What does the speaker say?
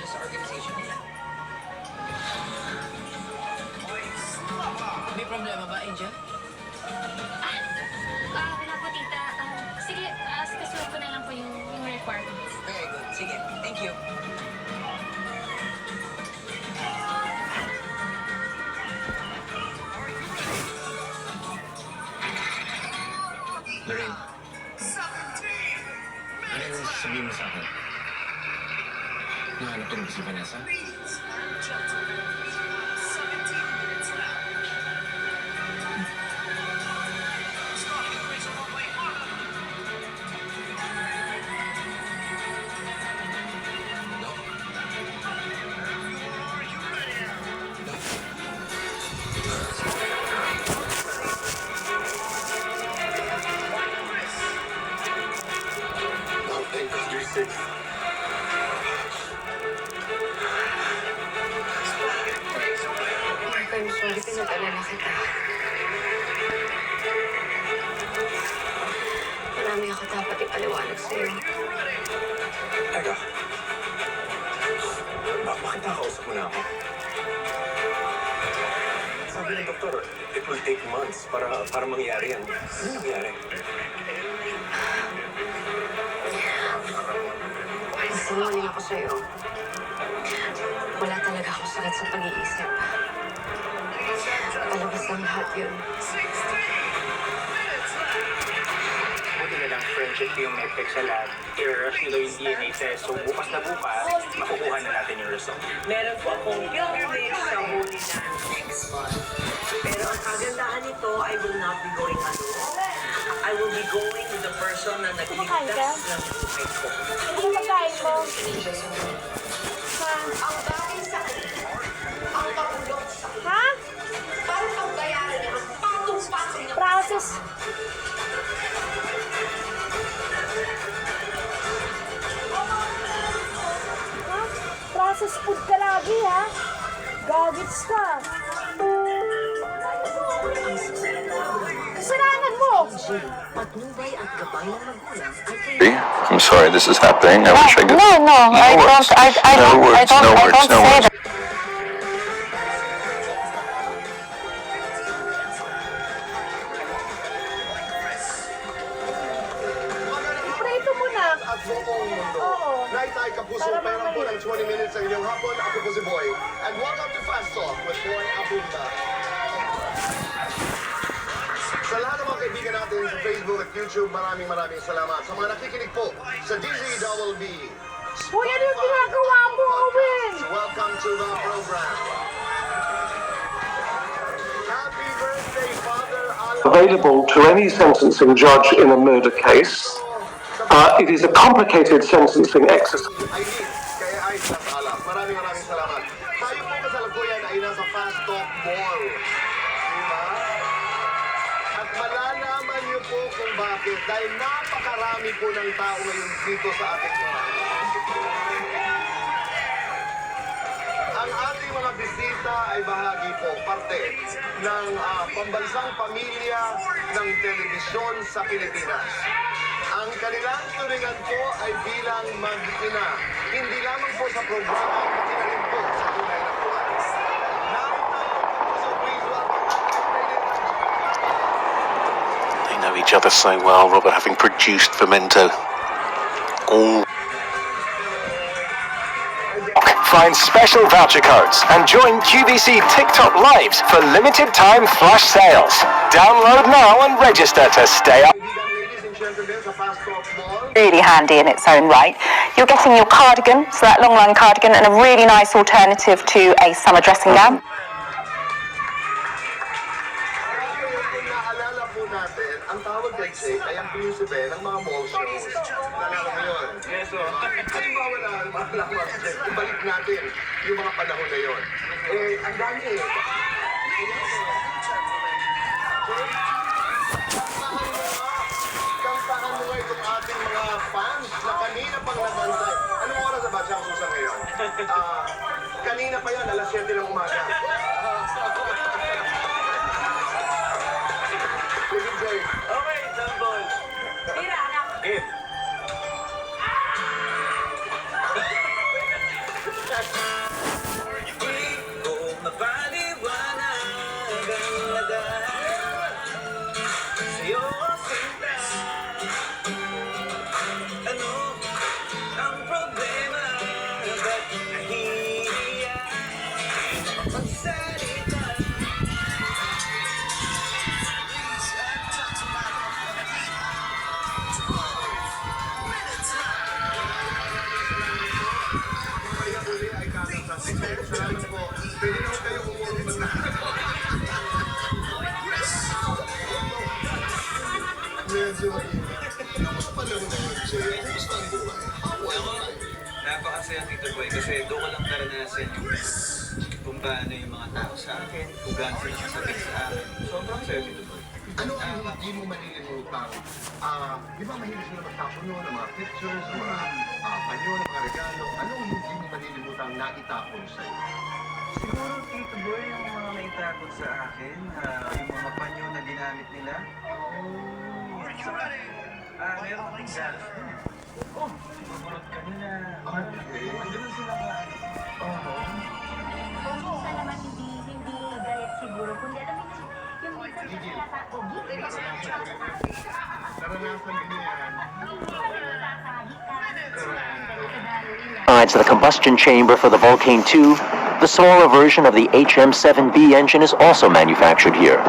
dyan sa organization nila. May problema ba, Angel? Wala po, tita. Sige, kasuhan ko na lang po yung requirements. Very good. Sige, thank you. Lorraine, ano yung sasabihin mo sa akin? Nahanap ko rin si Vanessa? I'm sorry, pinag-alala kita. Marami ako dapat ipaliwanag sa'yo. Teka. Bakit nakausap mo na ako? Sabi ng doktor, it will take months para mangyari yan. Ano nangyari? Magsinungaling ako sa'yo. Wala talaga akong sakit sa pag-iisip. Palabas ng lahat yun. Buti na lang friendship yung metric sa lab. I-rush nila yung DNA test. So bukas na bukas, makukuha na natin yung result. Meron po akong pilgrimage sa Holy Land next month. Pero ang kagandahan nito, I will not be going alone. I will be going with the person na nagligtas ng buhay ko. Ano magkain mo? Ang bagay sa kanila, ang pagulong sa kanila, Ha? para pagbayaran niya ang patong-patong niya. Process. Ha? Process food ka lagi, ha? Gagits ka. Kasalanan mo! Patnubay at gabay ng magulang ay I'm sorry this is happening. I wish I could. No, I words. don't, I No don't, I words, don't, no I words, don't no say words. that. Iprito mo na. At buong mundo. Oo. Naitay Kapuso, Para pera po mamaya. ng 20 minutes sa inyong hapon. Ako po si Boy. And welcome to Fast Talk with Boy Abunda. Sa lahat ng mga kaibigan natin sa Facebook at YouTube, maraming salamat. Sa mga nakikinig po sa DZWB. Hoy, ano yung ginagawa mo, Owen? Welcome to the program. Happy birthday, Father Alan. Available to any sentencing judge in a murder case. It is a complicated sentencing exercise. Aileen, kaya ay sa alak. Maraming salamat. Tayo po kasalukuyan ay nasa Fast Talk Mall. Diba? At malalaman niyo po kung bakit. Dahil napakarami po ng tao ngayon dito sa ating mga. Ang ating mga bisita ay bahagi po, parte ng pambansang pamilya ng telebisyon sa Pilipinas. Ang kanilang turingan po ay bilang mag-ina, hindi lamang po sa programa, pati na rin po sa tunay na buhay. They know each other so well, Robert, having produced Memento. All. Find special voucher codes and join QVC TikTok Lives for limited time flash sales. Download now and register to stay up. Ladies and gentlemen, sa Fast Talk Mall. Really handy in its own right. You're getting your cardigan, so that long line cardigan, and a really nice alternative to a summer dressing gown. Kung naalala po natin, ang tawag kasi ay ang prinsipe ng mga mall shows. Naalala mo yun? Yes, so. Halimbawa na, ibalik natin yung mga panahon na yun. Ang dami eh. Kantahan mo nga itong ating mga fans na kanina pang nagantay. Anong oras na ba siyang susa ngayon? Kanina pa yan, alas 7 ng umaga. Sige, Jay. Okay, Jambol. Tira, anak. Game. Salamat po. Pwede naman kayo umuwi na. Medyo yung mga panahon na yun, so yung kumusta ang buhay? Napakasaya, Tito Boy, kasi doon ko lang naranasan yung kung paano yung mga tao sa akin, kung gaano sila kasabik sa akin. Sobrang saya, Tito Boy. Ano ang hindi mo malilimutang? Di ba mahilig sila magtapon nun, ng mga pictures, ng mga panyo, ng mga regalo? Ano ang hindi mo malilimutang na itapon sa'yo? Siguro, Tito Boy, yung mga naitapon sa akin, yung mga panyo na ginamit nila. Meron akong galos dun. Sumunod ka nila. Andun sila nga. Minsan naman hindi galit siguro, kundi alam mo yung minsan Gigil. gigil kasi Naranasan din yan. Besides the combustion chamber for the Vulcane 2, the smaller version of the HM7B engine is also manufactured here.